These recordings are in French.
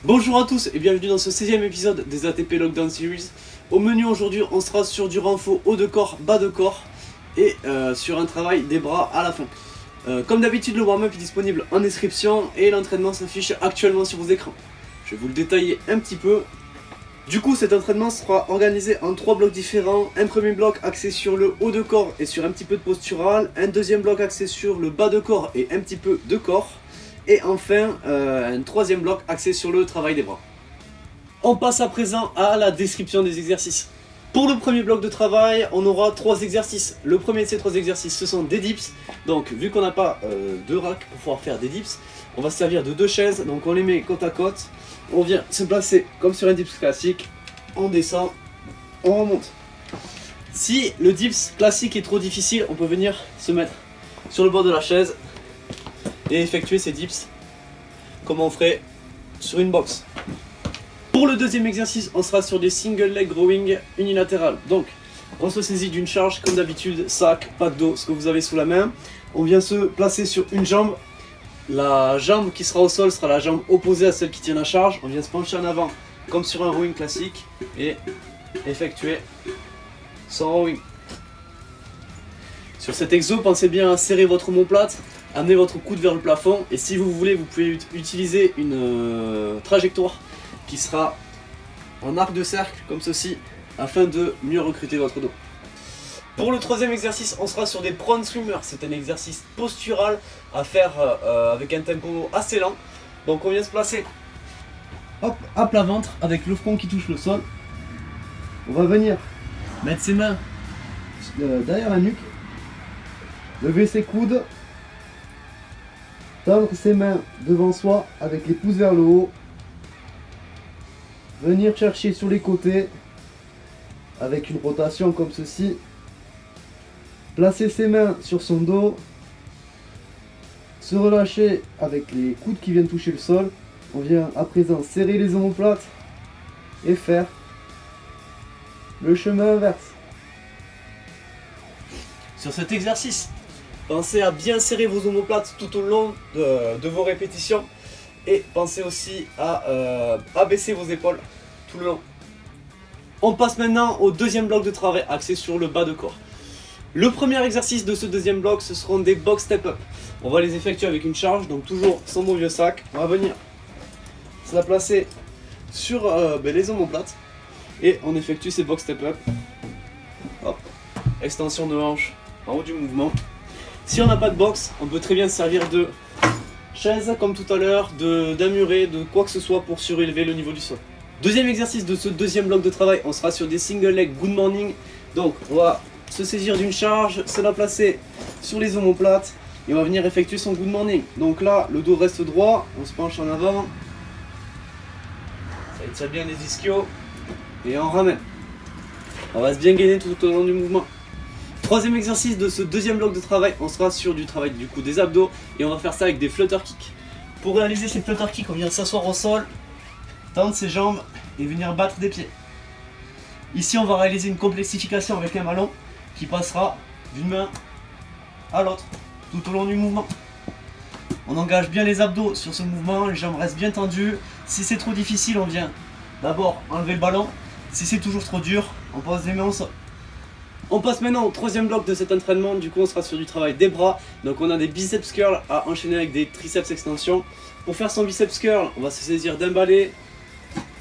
Bonjour à tous et bienvenue dans ce 16e épisode des ATP Lockdown Series. Au menu aujourd'hui, on sera sur du renfort haut de corps, bas de corps et sur un travail des bras à la fin. Comme d'habitude, le warm-up est disponible en description et l'entraînement s'affiche actuellement sur vos écrans. Je vais vous le détailler un petit peu. Du coup, cet entraînement sera organisé en 3 blocs différents. Un premier bloc axé sur le haut de corps et sur un petit peu de postural. Un deuxième bloc axé sur le bas de corps et un petit peu de corps. Et enfin, un troisième bloc axé sur le travail des bras. On passe à présent à la description des exercices. Pour le premier bloc de travail, on aura 3 exercices. Le premier de ces 3 exercices, ce sont des dips. Donc, vu qu'on n'a pas de rack pour pouvoir faire des dips, on va se servir de 2 chaises. Donc, on les met côte à côte. On vient se placer comme sur un dips classique. On descend, on remonte. Si le dips classique est trop difficile, on peut venir se mettre sur le bord de la chaise et effectuer ces dips comme on ferait sur une box. Pour le deuxième exercice, on sera sur des single leg rowing unilatéral. Donc, on se saisit d'une charge comme d'habitude, sac, pack d'eau, ce que vous avez sous la main. On vient se placer sur une jambe. La jambe qui sera au sol sera la jambe opposée à celle qui tient la charge. On vient se pencher en avant comme sur un rowing classique et effectuer son rowing. Sur cet exo, pensez bien à serrer votre omoplate, amener votre coude vers le plafond et si vous voulez, vous pouvez utiliser une trajectoire qui sera en arc de cercle comme ceci afin de mieux recruter votre dos. Pour le troisième exercice, on sera sur des prone swimmers. C'est un exercice postural à faire avec un tempo assez lent. Donc on vient se placer hop, à plat ventre avec le front qui touche le sol. On va venir mettre ses mains derrière la nuque, lever ses coudes, tendre ses mains devant soi avec les pouces vers le haut, venir chercher sur les côtés avec une rotation comme ceci, placer ses mains sur son dos, se relâcher avec les coudes qui viennent toucher le sol. On vient à présent serrer les omoplates et faire le chemin inverse. Sur cet exercice, pensez à bien serrer vos omoplates tout au long de vos répétitions et pensez aussi à abaisser vos épaules tout le long. On passe maintenant au deuxième bloc de travail axé sur le bas de corps. Le premier exercice de ce deuxième bloc, ce seront des box step-up. On va les effectuer avec une charge, donc toujours sans mon vieux sac. On va venir se la placer sur les omoplates et on effectue ces box step-up. Hop, extension de hanche en haut du mouvement. Si on n'a pas de box, on peut très bien se servir de chaise comme tout à l'heure, d'un muret, de quoi que ce soit pour surélever le niveau du sol. Deuxième exercice de ce deuxième bloc de travail, on sera sur des single leg good morning. Donc on va se saisir d'une charge, se la placer sur les omoplates et on va venir effectuer son good morning. Donc là, le dos reste droit, on se penche en avant, ça étire bien les ischios et on ramène. On va se bien gainer tout au long du mouvement. Troisième exercice de ce deuxième bloc de travail, on sera sur du travail du coup des abdos et on va faire ça avec des flutter kicks. Pour réaliser ces flutter kicks, on vient s'asseoir au sol, tendre ses jambes et venir battre des pieds. Ici, on va réaliser une complexification avec un ballon qui passera d'une main à l'autre tout au long du mouvement. On engage bien les abdos sur ce mouvement, les jambes restent bien tendues. Si c'est trop difficile, on vient d'abord enlever le ballon. Si c'est toujours trop dur, on pose les mains au sol. On passe maintenant au troisième bloc de cet entraînement. Du coup, on sera sur du travail des bras. Donc on a des biceps curls à enchaîner avec des triceps extension. Pour faire son biceps curl, on va se saisir d'un balai,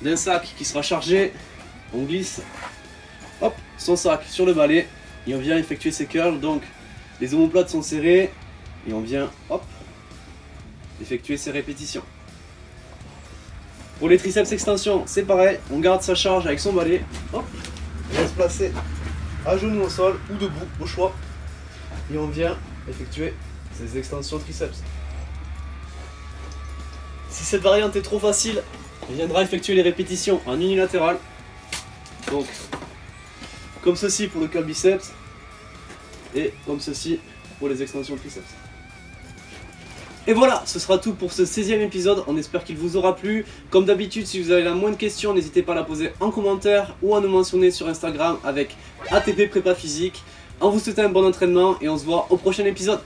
d'un sac qui sera chargé. On glisse hop, son sac sur le balai et on vient effectuer ses curls. Donc les omoplates sont serrées et on vient hop, effectuer ses répétitions. Pour les triceps extension, c'est pareil, on garde sa charge avec son balai, hop, on va se placer à genoux au sol ou debout au choix et on vient effectuer ses extensions triceps. Si cette variante est trop facile, on viendra effectuer les répétitions en unilatéral. Donc, comme ceci pour le curl biceps et comme ceci pour les extensions triceps. Et voilà, ce sera tout pour ce 16e épisode, on espère qu'il vous aura plu. Comme d'habitude, si vous avez la moindre question, n'hésitez pas à la poser en commentaire ou à nous mentionner sur Instagram avec ATP Prépa Physique. On vous souhaite un bon entraînement et on se voit au prochain épisode.